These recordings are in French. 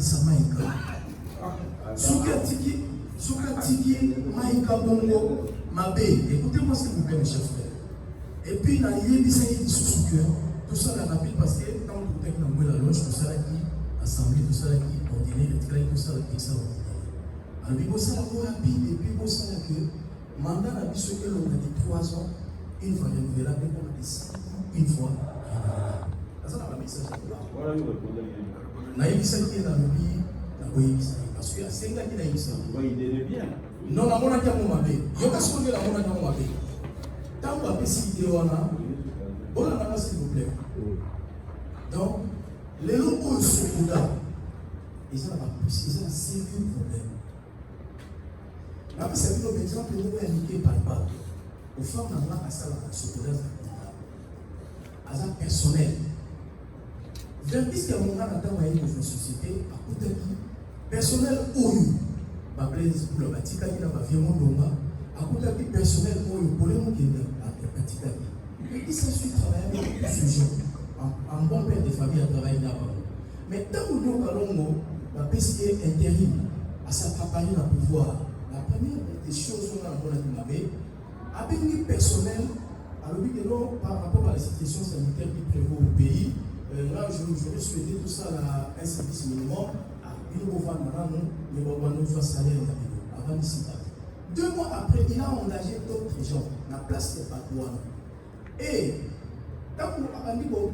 Abimisa Maïka. Soukatiki, Maïka Bongo, Mabé. Écoutez-moi s'il vous plaît, mes chers frères. Et puis, il y a des sous tout ça la rapide parce que quand vous êtes dans la loge, tout ça qui assemblée, tout ça qui ordinaire, tout ça qui extraordinaire. Alors, il faut ça rapide et puis il faut ça que mandat a dit ce que l'on a dit 3 ans, une fois renouvelable, et qu'on a dit 5 ans, une fois renouvelable. Ça n'a pas message là. N'a eu ça qui est dans le pays, n'a pas eu ça. Parce qu'il y a 5 ans qui n'a eu ça. Non, la monnaie qui a mon mabé. Il y a personne qui a la monnaie qui a mon mabé. Tant qu'on a possibilité, on a. Bon, là, s'il vous plaît. Donc, les locaux sont là. Ils ont un sérieux problème. Là, c'est un exemple que nous avons indiqué par le bas. Au fond, on a un secondaire à un personnel. Vers qui est mon gars dans la société, à côté de personnel OU, ma plaise pour le bâtiment qui n'a pas vu mon nom, à côté de personnel OU, pour le monde qui est à la bâtiment. Il s'agit de travailler avec ce genre. Un bon père de famille a travaillé là-bas. Mais tant que nous allons la PCA intérim à s'accaparer le pouvoir, la première des choses qu'on a dit, avec le personnel, alors par rapport à la situation sanitaire qui prévaut au pays, là j'aurais souhaité tout ça à un service minimum, à une nouvelle mais on va nous faire salaire avant d'ici. 2 mois après, il a engagé d'autres gens, la place des Patouanes. Et quand vous avez dit que vous avez dit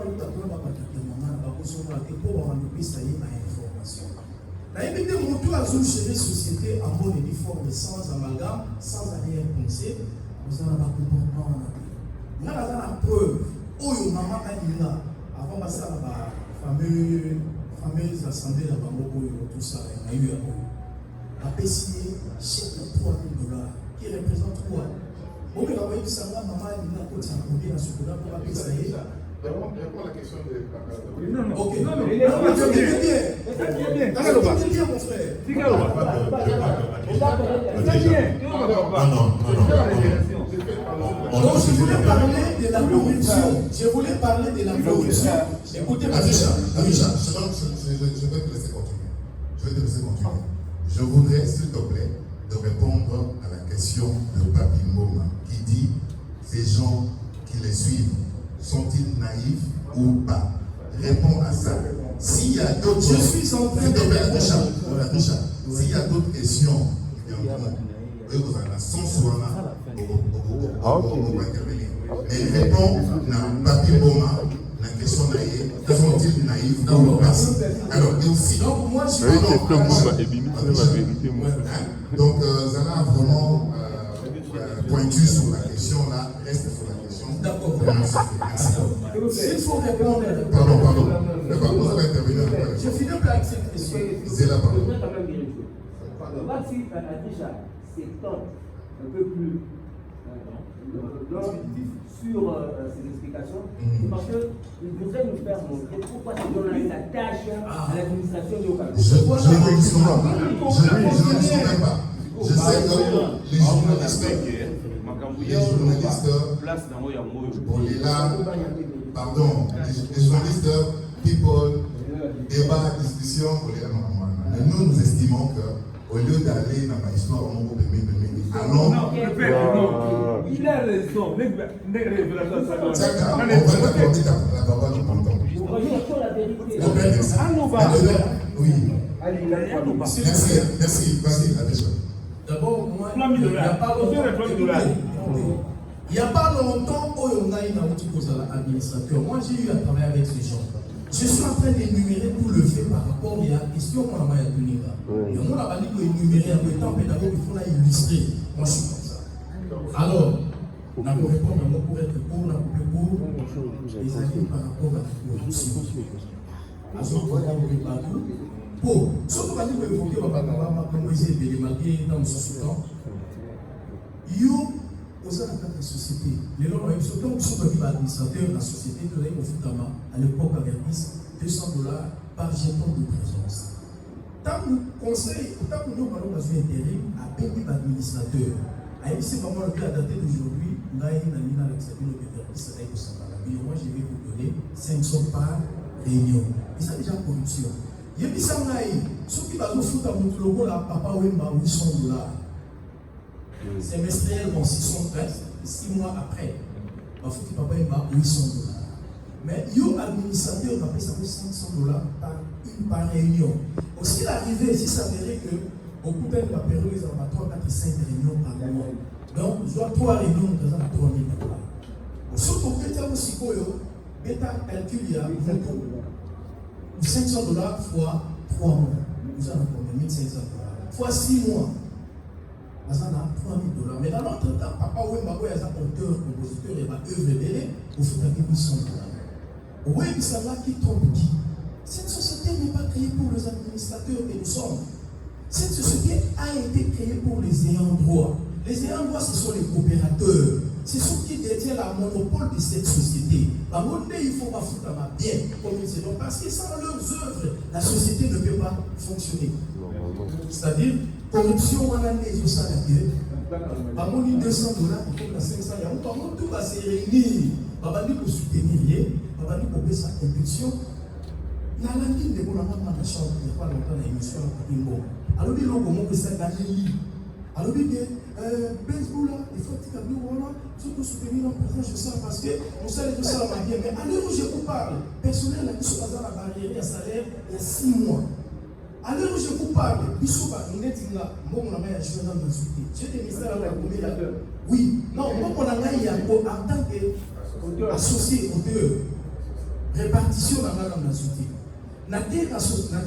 que vous avez information. La évité mon tour à une société en mode uniforme, sans amalgame, sans arrière-pensée, vous avez un comportement. Nous avons la preuve. Oh, maman a dit là, avant de passer à la fameuse assemblée là-bas, tout ça, il y a eu la PCA, chèque de $3 000 qui représente quoi? Bon, mais la voyez que ça va, maman a dit là, quand ça a combien dans ce coup-là, pour la PCA. Réponds la question de non. Ok. Non, mais bien. Mon frère. Donc, je voulais parler de la corruption. Je voulais parler de la corruption. Écoutez, Amisha, je vais te laisser continuer. Je voudrais, s'il te plaît, de répondre à la question de Papi Moma qui dit ces gens qui les suivent, sont-ils naïfs ou pas? Réponds à ça. S'il y a d'autres je suis en train de s'il y a d'autres questions, vous avez la sensuelle pour intervenir. Mais réponds à Papi Moma, la question naïve, sont-ils naïfs ou pas? Alors, et aussi. Donc, moi, je donc, Zana a vraiment pointu sur la question là, reste sur la question. D'accord. Merci. Il faut répondre. Pardon. Vous allez intervenir. Je finis par cette question. C'est la parole. Maxi Adisha s'étend un peu plus sur ces explications, c'est parce qu'il voudrait nous faire montrer pourquoi c'est donné la tâche à l'administration du Okago. Je ne dis pas. Je sais que les journalistes, les journalistes, people, débat, discussion, mais nous estimons que au lieu d'aller dans ma histoire, on va allons. Il a raison. On va t'accorder la parole pendant. Oui. Merci. Vas-y, Adesha. D'abord, moi, il n'y a pas longtemps, on a une administrateur. Moi, j'ai eu à travailler avec ces gens. Je suis en train d'énumérer tout le fait par rapport à la question qu'on a donnée là. Et on a dit d'énumérer un peu de temps pédagogue, il faut illustrer. Moi, je suis comme ça. Alors, on a pu répondre à moi pour être court, on a pu court, les amis par rapport à la corruption. Bon, ce qu'on va dire, il faut que on va essayer de démarquer dans le sous-temps. Yo, aux alentours de la société, les gens ont surtout administrateur de la société que à l'époque avertissent $200 par jeton de présence. Tant que nous parlons dans un intérim, à payer l'administrateur, c'est vraiment le cas daté d'aujourd'hui, moi je vais vous donner 500 par réunion. Et ça déjà corruption. Yebisangai, ceux qui vont foutre à mon logo là, papa Wemba $800. Semestriel, bon, 6 mois après. Il faut que papa Wemba $800. Mais yo administrateur, on appelle ça $500 par réunion. Aussi l'arrivée, si ça veut que au coup de la période, ils ont 3, 4, 5 réunions par mois. Donc, je dois 3 réunions, nous avons $3 000. Surtout que tu as aussi bêta calcul, il y a $500 fois 3 mois. Nous avons combien? $1 500. Fois 6 mois. Nous avons $3 000. Mais dans l'autre temps, papa Wemba, il y a un auteur, compositeur, il y a un œuvre belé, il faut $800. Oui, ça va qui tombe qui? Cette société n'est pas créée pour les administrateurs que nous sommes. Cette société a été créée pour les ayants droit. Les ayants droit, ce sont les coopérateurs. C'est ceux qui détiennent le monopole de cette société. Par contre, il faut pas foutre ma bien comme ils se donnent. Parce que sans leurs œuvres, la société ne peut pas fonctionner. C'est-à-dire, corruption, on a les au salarié. Par contre, $200, il faut 500. Par contre, tout va se réunir. Par contre, pour soutenir, par contre, pour baisser sa conviction. Il y a un qui ne peut pas dans la chambre, il n'y a pas longtemps dans l'émission. Alors, il y a un moment que ça gagne. Alors, il y a baseball, il faut que tu aies surtout soutenir notre président, je sais, parce qu'on sait que ça va bien. Mais à l'heure où je vous parle, personnel, il y a la barrière à salaire il y a 6 mois. À l'heure où je vous parle, il faut pas nous dire là, moi, on a mis un jeune homme de soutenir. J'ai des messages à la commune. Oui, non, moi, on a mis en tant qu'associé auteur, répartition dans la soutien. Naté la femme,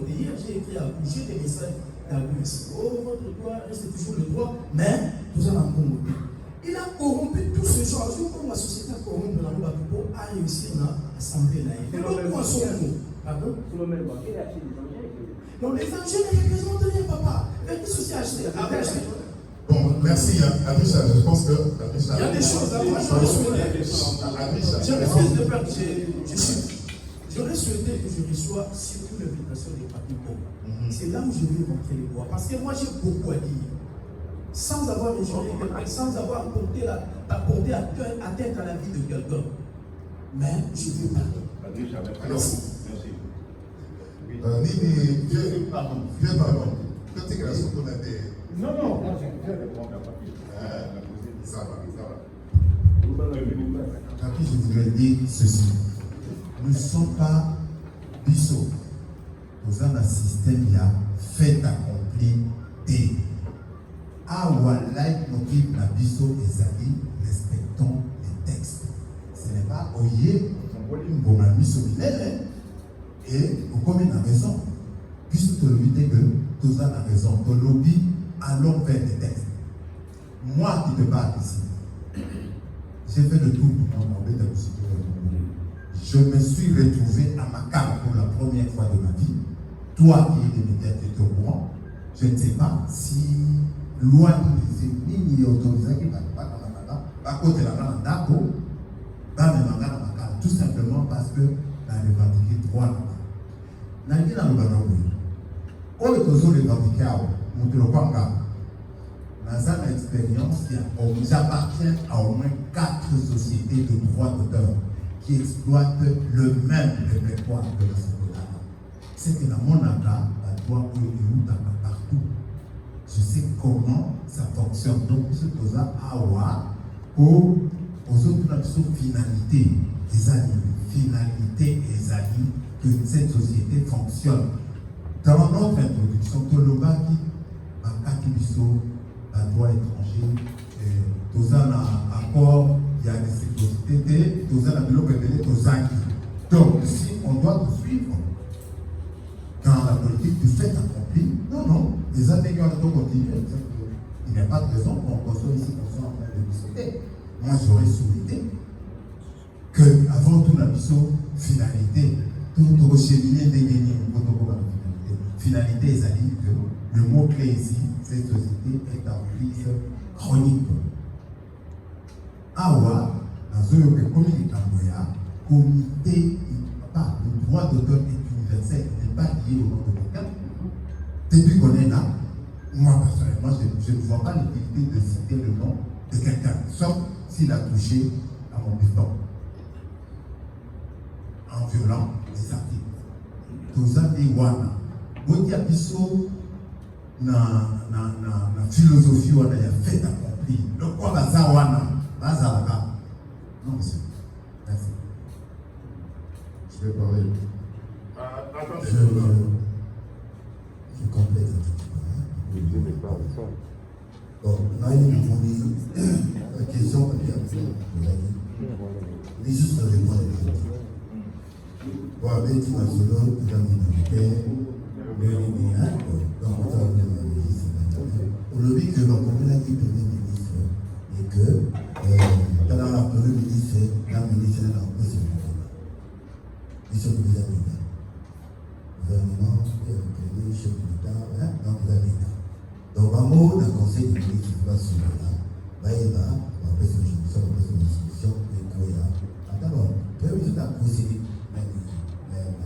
hier j'ai écrit à bouger des messages d'abus. Oh, votre droit reste toujours le droit, mais nous allons corrompu. Il a corrompu tout ce genre. Je vois comment la société a corrompu la loi pour réussir à l'Assemblée nationale. Pardon? Non, les ingénieurs ne représentent rien, papa. Qu'est-ce que c'est acheté? Bon, merci. Abisha, je pense que. Il y a des choses. Moi, j'aurais souhaité que je reçois surtout l'invitation des partis pauvres. C'est là où je vais montrer les voix. Parce que moi, j'ai beaucoup à dire. Sans avoir échangé quelqu'un, sans avoir porté atteinte à la vie de quelqu'un. Mais je vais parler. Merci. Nini, vieux pardon. Quand tu es sur ton adhéré. Non, moi j'ai répondre à Papi. Ça va. Papi, je voudrais dire ceci. Nous ne sommes pas bisous. Nous avons un système qui a fait accomplir des. Awalai Nokib na bisou ezali, respectons les textes. Ce n'est pas oye, on peut dire bon ami solinaire et vous comme une raison. Puisque tu le que tous a raison, ton lobby allons vers des textes. Moi qui te parle ici, j'ai fait le tour du monde en bête de je me suis retrouvé à Makar pour la première fois de ma vie. Toi qui es des médias, tu es au courant. Je ne sais pas si loi ni autorisé qui va pas dans la Makar, à côté de la Mandako, va me mangar à Makar, tout simplement parce que la revendiqué droit là-bas. N'a pas dans le Banaoui. Quand les choses revendiquées à Moutoulokwanga, dans une expérience qui appartient à au moins 4 sociétés de droits d'auteur qui exploitent le même répertoire de la société. C'est que dans mon cas, la droit est partout. Je sais comment ça fonctionne. Donc, ce que vous avez pour aux autres finalités, des amis, finalité et amis que cette société fonctionne. Dans notre introduction, Tolobaki, Makakibiso, la droit étranger, tous un accord, il y a des sécurités, tous un abilo révélé, tous un. Donc, si on doit nous suivre, quand la politique du fait accompli, non, les améliorants doivent continuer. Il n'y a pas de raison qu'on soit ici, qu'on soit en train de discuter. Moi, j'aurais souhaité qu'avant tout, la mission finalité, tout cheminer des finalité. Finalité, c'est-à-dire que le mot-clé ici, cette société est en crise chronique. Awa, dans un comité comité, le droit d'auteur est universel, n'est pas lié au nom de quelqu'un. Depuis qu'on est là, moi personnellement, je ne vois pas l'utilité de citer le nom de quelqu'un, sauf s'il a touché à mon bifton. violent les articles. Tout ça est wana. Boti abiso na philosophie wana ya fait accompli. Donc quoi baza wana, baza là. Non monsieur. Merci. Je vais parler. Je complète un petit peu. Bon, là, il m'a demandé la question parce qu'il y a mais juste répondre à la question. Bon, avec tu m'as solo, tu as mis dans le père, donc on va venir dans le ministre. On le dit que ma commune qui premier ministre et que dans la première ministre, la ministre est en position. Ils sont déjà d'État. Gouvernement, le chef d'État, dans le d'État. Donc, un mot d'un conseil de ministre qui va sur là, il va, après son solution, et quoi, d'abord, premier ministre a posé, madame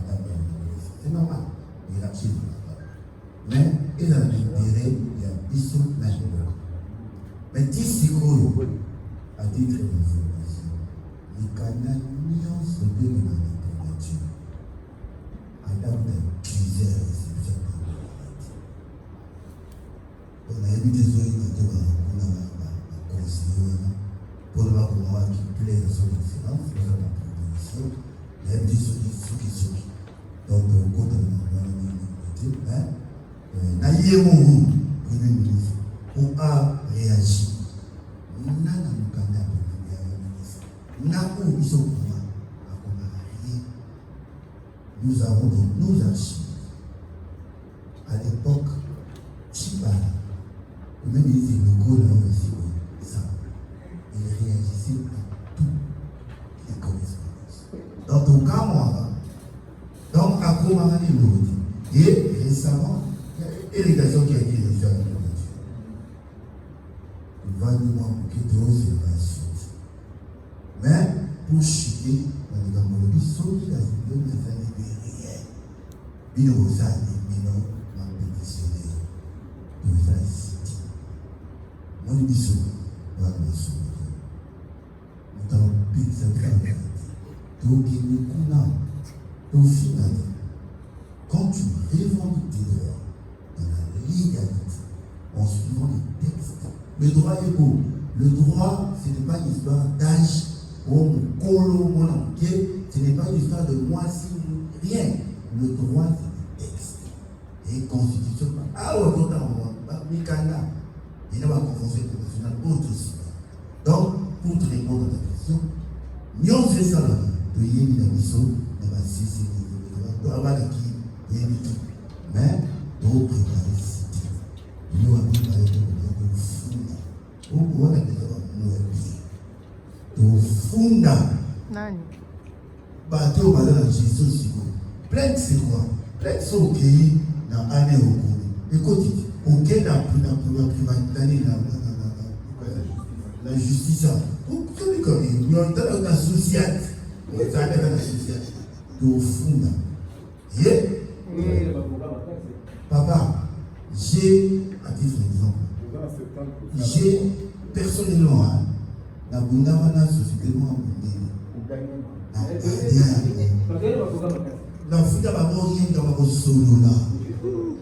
la ministre, c'est normal, il a acheté mais il a l'intérêt, il y a bisou, mais 10 secondes, à titre d'information, les Canadiens sont devenus dans l'informature. En termes de plusieurs réceptions par on a évité des zones on a conseillé pour le voir qui plaît à son excellence, pour la proposition, il y a des choses qui sont. Donc, au côté de la Naïe Mourou, Premier ministre, on a réagi. Nana Mukanda, Premier ministre, Nakou Isokuma, nous avons donc nos archives. À l'époque, Chibala, le même ministre locaux là aussi, ça, il réagissait à toutes les correspondances. Dans ton cas, moi, donc à Koumara et récemment, il y a une délégation qui a été réalisée à la préfecture. Il va nous manquer d'observation. Mais pour chuter, on est dans le but solide, il y a des pétitionnaires. Nous avons cité. Mon émission, nous avons sauvé. Nous avons pétitionné. Donc, il nous connaît. Au final, quand tu revendiques tes droits dans la légalité, en suivant les textes, le droit est beau. Le droit, ce n'est pas une histoire d'âge, ou mon enquête, ce n'est pas une histoire de moi, si rien. Le droit, c'est des textes. Et constitution, Mikanda, il y a la convention internationale, autre aussi. Donc, pour te répondre à ta question, nous avons fait ça là, de Yémi Namiso, de la Sisi, de Abalaki, de Yémi, mais d'autres préparer cité. Nous avons parlé de Funda. Pourquoi on a déjà de Funda? Bateau, madame, la gestion, c'est quoi? Plainte, c'est quoi? Plainte, c'est OK dans l'année au cours. Écoute, OK dans la justice. Vous savez comme il y a une associate. Vous avez une associate. De fond. Papa, j'ai, à titre d'exemple, j'ai personnellement, dans la société, dans le foot, dans le solo là,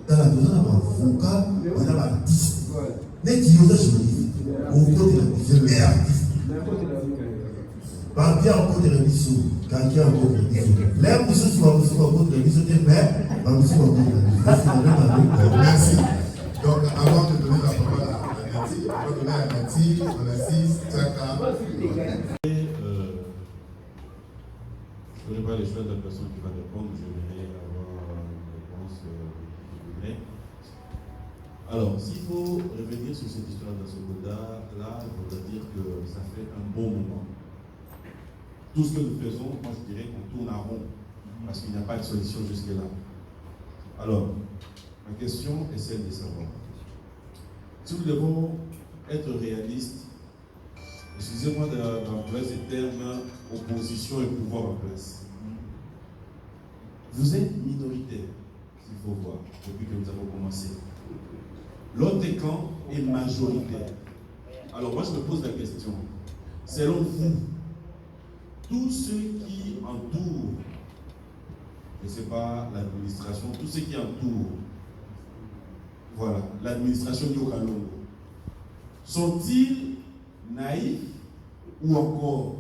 dans la zone, on a l'artiste. Mais qui est aussi au côté de la mission, et artiste. Pas bien au côté de la mission, quand il y a au côté de la mission. Là, vous êtes sur le côté de la mission, mais vous êtes au côté de la mission. Merci. Donc, avant de donner la parole à Nati, on va donner à Nati, on assiste, Tchaka. Je ne connais pas les choix de la personne qui va répondre, je vais avoir une réponse qui Alors, s'il faut revenir sur cette histoire de Sogoda, là, il faudrait dire que ça fait un bon moment. Tout ce que nous faisons, moi je dirais qu'on tourne en rond, parce qu'il n'y a pas de solution jusque-là. Alors, ma question est celle de savoir. Si nous devons être réalistes, excusez-moi d'employer ces termes, opposition et pouvoir en place. Vous êtes minoritaire, s'il faut voir, depuis que nous avons commencé. L'autre camp est majoritaire. Alors moi je me pose la question, selon vous, tous ceux qui entourent je ne sais pas, l'administration, tout ce qui entoure, voilà, l'administration du Kalongo, sont-ils naïfs ou encore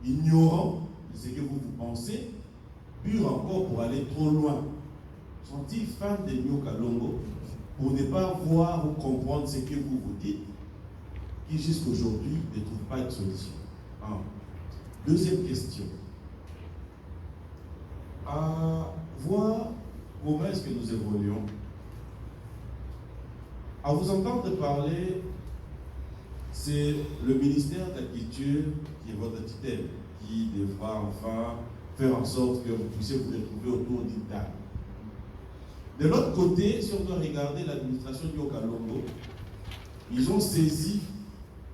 ignorants de ce que vous pensez, pur encore pour aller trop loin? Sont-ils fans de Nyo Kalongo pour ne pas voir ou comprendre ce que vous vous dites, qui jusqu'aujourd'hui ne trouvent pas de solution? Deuxième question. À voir comment est-ce que nous évoluons. À vous entendre parler, c'est le ministère de la Culture qui est votre tutelle, qui devra enfin faire en sorte que vous puissiez vous retrouver autour d'une table. De l'autre côté, si on doit regarder l'administration du Kalongo, ils ont saisi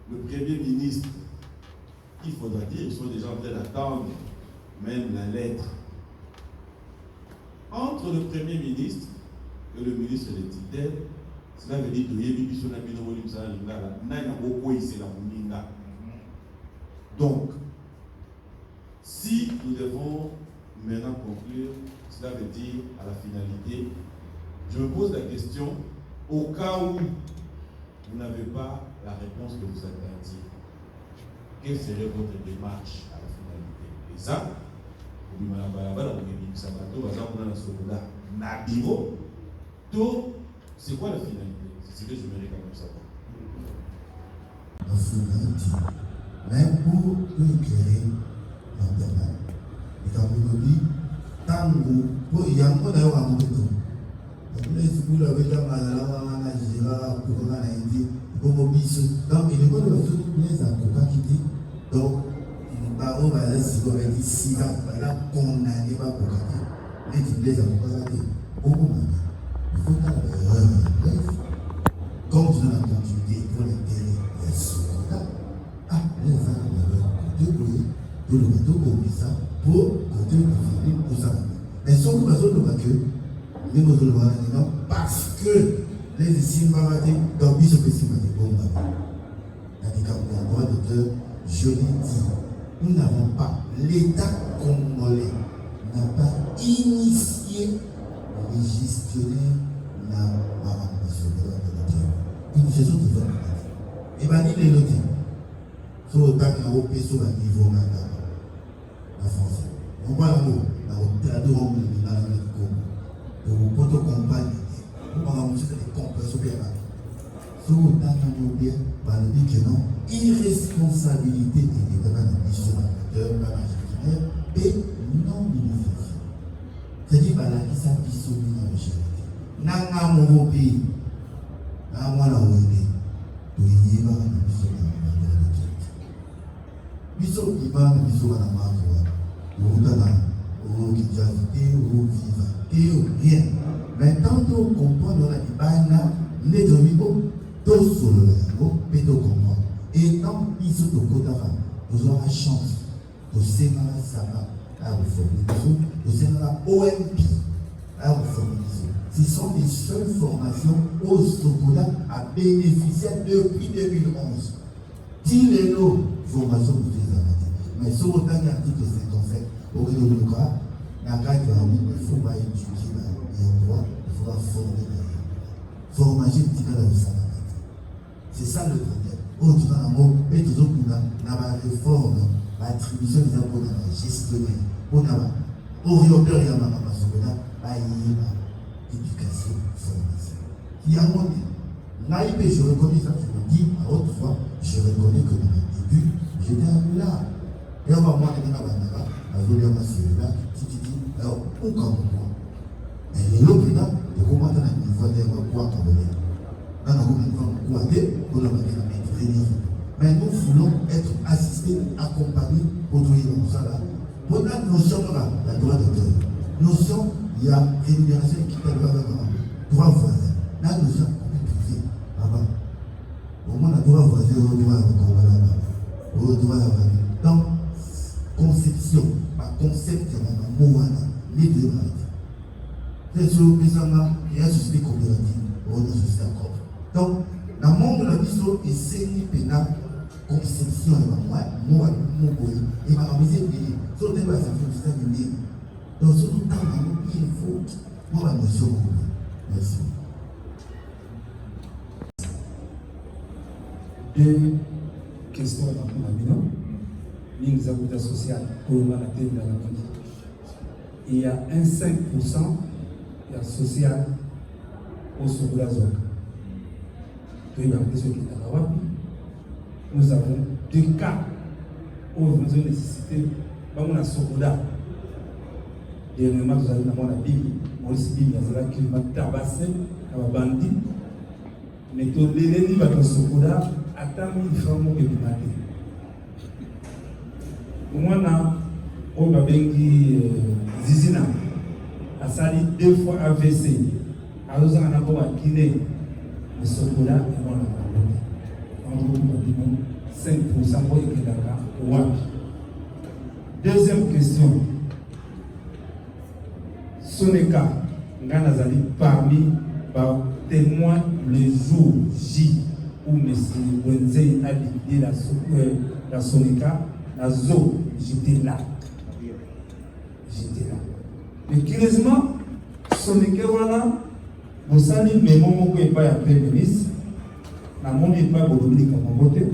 le Premier ministre. Il faudra dire, ils sont déjà en train d'attendre même la lettre. Entre le Premier ministre et le ministre de tutelle, cela veut dire que donc, si nous devons maintenant conclure, cela veut dire à la finalité, je me pose la question, au cas où vous n'avez pas la réponse que vous attendiez, quelle serait votre démarche à la finalité? Et ça, c'est quoi la finalité? C'est ce que je voudrais quand même savoir. La finalité, même pour éclairer l'intérieur. Et quand vous dites, tant que il y a un peu d'ailleurs à mon tour. Les schools avec la malala, la gira, pour qu'on a dit, pour mobiliser. Donc, il est bon de faire les avocats qui disent, donc, on va aller si on a dit 6 ans, là, condamné par Bokati. Les avocats ont dit, au moment, il faut faire comme tu l'as continué pour l'intérêt des soldats, les avocats de le bateau pour ça, pour côté pour ça. Mais sans que personne ne voit que les mots de l'Ouest, parce que les ici marathés, dans le bus de bon la docteur, je l'ai dit, nous n'avons pas, l'État congolais n'a pas initié les gestionnaires n'a pas une gestion de l'homme. Et bien, il est noté. Sur le temps qu'il y a au sur le niveau maintenant, la France. On voit l'amour, la traduire en dans la Congo. Donc, votre compagne, on va montrer des compressions bien là. Sur le temps qu'il y a bien, on dit que non, irresponsabilité et évidemment la mission de la gestionnaire et non initiation. C'est-à-dire que ça qui sont mis dans le chef. Nanga mon pays. Moi la wende to yiba na biso na biso yiba na biso na mazo na na o kijazite o viva et rien mais tant qu'on comprend dans la ibana les domibo tous sur le niveau pédo comprend et tant biso to kota nous avons la chance de séma sama à vous former de séma OMP à vous former. Ce sont les seules formations au Sokola à bénéficier depuis 2011. Tirez-nous formation pour les amateurs. Mais sur le temps d'article 57, au Réunion de Lucas, il faut pas étudier les endroits, il faudra former les formation de c'est ça le problème. Au-delà d'un mot, et toujours pour la réforme, l'attribution des impôts dans la gestionnaire, pour la orienteur et la maman Sokola, éducation, formation. Il y a un moment, l'AIP, je reconnais ça, je le dis à haute voix, je reconnais que dans le début, j'étais là. Et on va voir les gens là, si tu dis, alors, où quand on mais les autres là, de comment on a une fois d'ailleurs, quoi quand on est là, on a quoi pour la maîtrise. Mais nous voulons être assistés, accompagnés pour trouver dans ça là. Pour la notion là, la droit d'auteur. Notion, il y a rémunération qui peut avoir droit voisin. Là, nous sommes privés. Avant. Au moins, la droit voisin, on doit avoir. Donc, conception, par concept, il y a un mot, les deux malades. Les choses, il y a une société coopérative, ou une société encore. Donc, dans le monde de la vision, et c'est une pénale, conception, et ma mot, et ma misère, sur le débat, ça fait un système de Donc, ce temps, il faut pour la notion. Merci. Deux questions à la Ligne Zabuta sociale pour la tête de la vie. Il y a un 5% social au Sokola Zone. Nous avons 2 cas où nous avons nécessité de Sokola. Dernièrement, nous avons la Bible, Maurice Bible, qui m'a tabassé, à la bandit. Mais tout l'élève va dans Sokola, attend 1000 francs pour que tu mates. Moi, on va bien Zizina, a sali 2 fois AVC. A nous en avons à Guinée, le Sokola et on a 5% pour les Dakar. Deuxième question. Soneka, Ganazali, parmi les témoins le jour J où M. Wenze a liquidé la Soneka, la zone, j'étais là. Mais curieusement, Soneka, voilà, vous savez, mais mon n'est pas un premier ministre, la monde n'est pas Bolobini comme mon côté.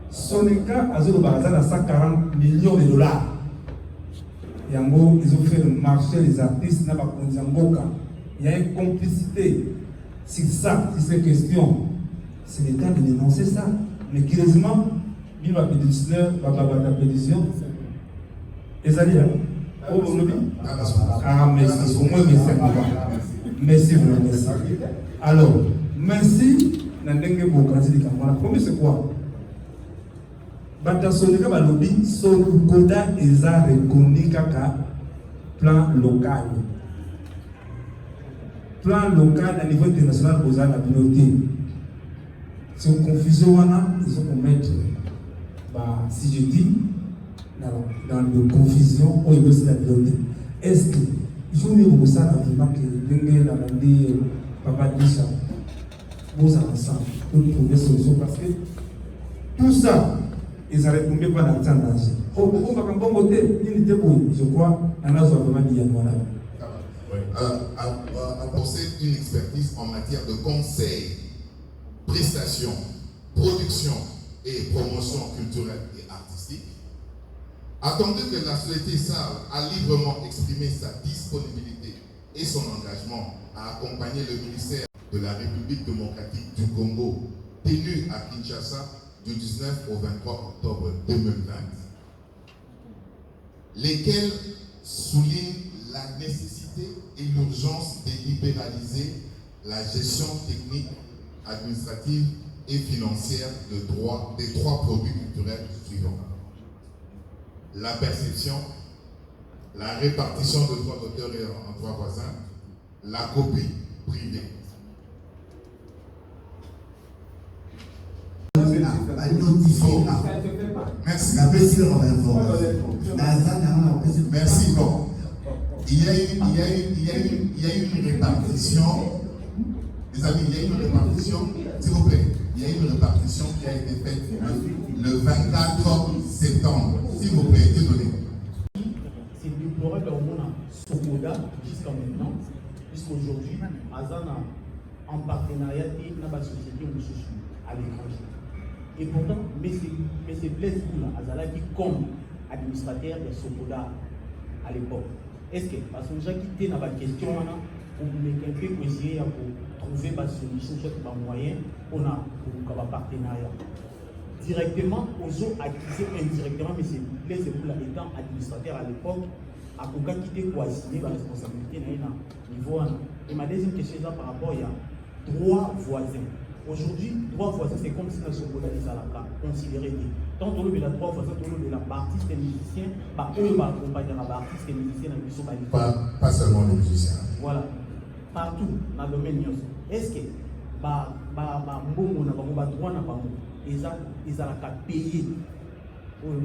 Soneka a 140 millions de dollars. Ils ont fait le marché des artistes, il y a une complicité. C'est ça, c'est cette question. C'est le temps de dénoncer ça. Mais curieusement, il va pétitionner, la pétition. Et ça dit là. Ah, merci. Au moins, merci. Merci. Alors, merci. La première, c'est quoi? Batasonika balobi Sokoda eza reconnu kaka plan local. Plan local à niveau international aux la communauté. C'est une confusion ils ont commettre si je dis dans la confusion au niveau de la communauté. Est-ce que je me dis ça vraiment que l'ingé la bandit papa Disha vous ensemble pour trouver solution parce que tout ça ils n'arrêtent pas dans le temps d'âge. On va comme bon côté, je crois, on a vraiment dit apporter une expertise en matière de conseil, prestation, production et promotion culturelle et artistique. Attendu que la société SAL a librement exprimé sa disponibilité et son engagement à accompagner le ministère de la République démocratique du Congo, tenu à Kinshasa, du 19 au 23 octobre 2020, lesquels soulignent la nécessité et l'urgence de libéraliser la gestion technique, administrative et financière des 3 produits culturels suivants. La perception, la répartition de droits d'auteur en droits voisins, la copie privée. Merci. Merci. Bon. Il y a une répartition. Les amis, il y a une répartition. S'il vous plaît, il y a une répartition qui a été faite le 24 septembre. S'il vous plaît, désolé. C'est déplorable au monde Sokoda jusqu'à maintenant, jusqu'aujourd'hui, Azana en partenariat avec la société à l'étranger. Et pourtant, M. Blaise Boula, Azala qui comme administrateur de Sokoda à l'époque. Est-ce que, parce que j'ai quitté dans la question, pour un peu essayer de trouver une solution, un moyen pour un partenariat. Directement, aux autres accusés indirectement, M. Blaise Boula étant administrateur à l'époque, a quitté pour assumer la responsabilité à niveau. Et ma deuxième question est par rapport à droit voisin. Aujourd'hui, droit voisin, c'est comme si nous sommes considéré tant que le droit voisin, l'artiste et musicien, eux, accompagner l'artiste et musicien dans le pas seulement les musiciens. Voilà. Partout dans le domaine. Est-ce que ils ont payé pour le